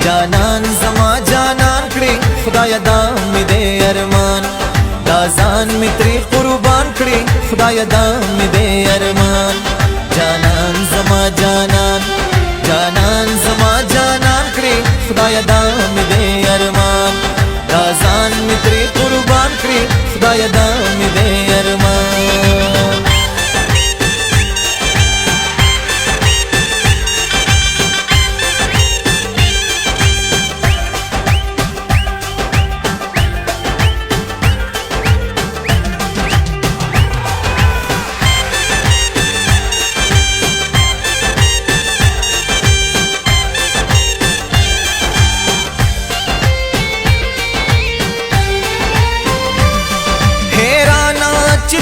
جانان زما جانان کړي خدای دا مې دې ارمان دا ځان مې ترې قربان کړي خدای دا مې دې ارمان جانان زما جانان جانان زما جانان کړي خدای دا مې دې ارمان دا ځان مې ترې قربان کړي خدای دا مې دې ارمان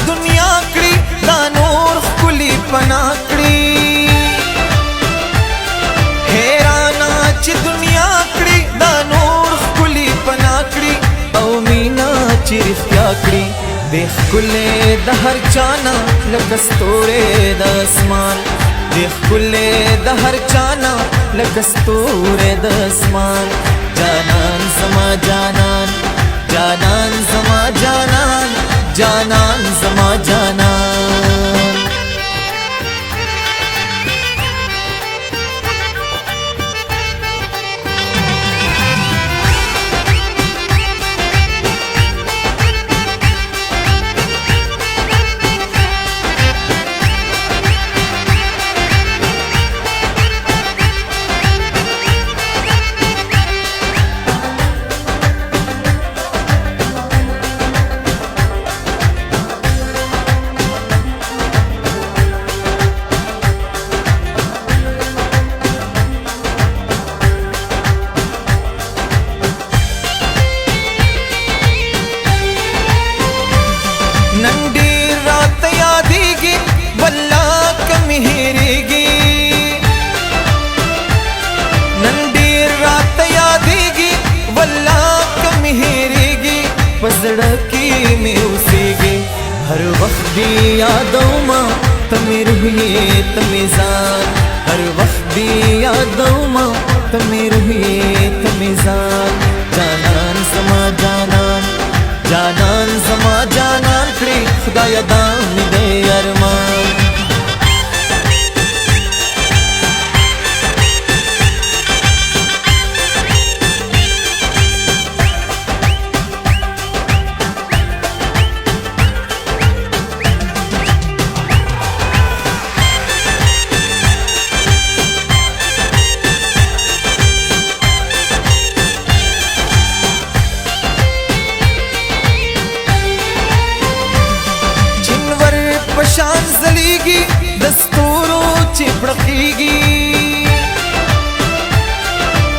دنیا کړي دا نور خلی پنا کړي حیرانا چې دنیا کړي دا نور خلی پنا کړي او مینا چې رښتیا کړي د ښکلې د هر چانا لکه ستوري د اسمان د ښکلې د هر چانا لکه ستوري د اسمان جانان زما جانان جانان زما جانان جانان زما جانان पज़ड़ की में उसेगी हर वक्त भी यादों माँ तमें रुहिए तमें जान हर वक्त भी यादों माँ तमें रुहिए तमें जान जानान समा जानान जानान समा जानान कड़ी खुदाया दाम दे अरमान पशान जलीगी दस्तूरों चिपड़कीगी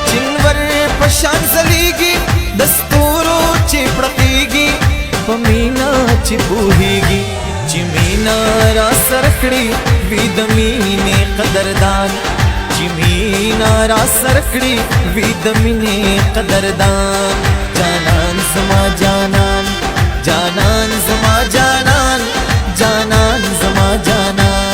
जिनवर पशान जलीगी दस्तूरों चिपड़कीगी पमीना चिपूहीगी चिमीना रास रखड़ी विदमीने कदरदान चिमीना रास रखड़ी विदमीने कदरदान जानान समा जानान जानान समा जानान जानान समा जानान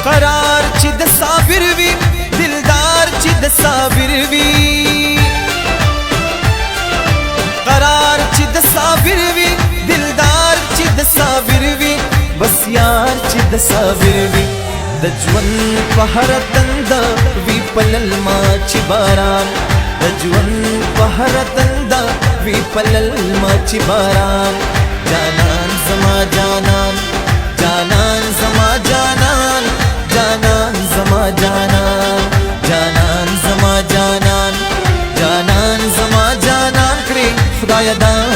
करार चिद साबिर वी दिलदार चिद साबिर वी करार चिद साबिर वी दिलदार चिद साबिर वी बस यार चिद साबिर वी दजवन पहर तंदा वी पलल मा चिबारान दजवन पहर तंदा वी पलल मा चिबारान जानान समा जानान जानान समा जानान जानान समा जानान जानान समा जानान जानान समा जानान خدای دا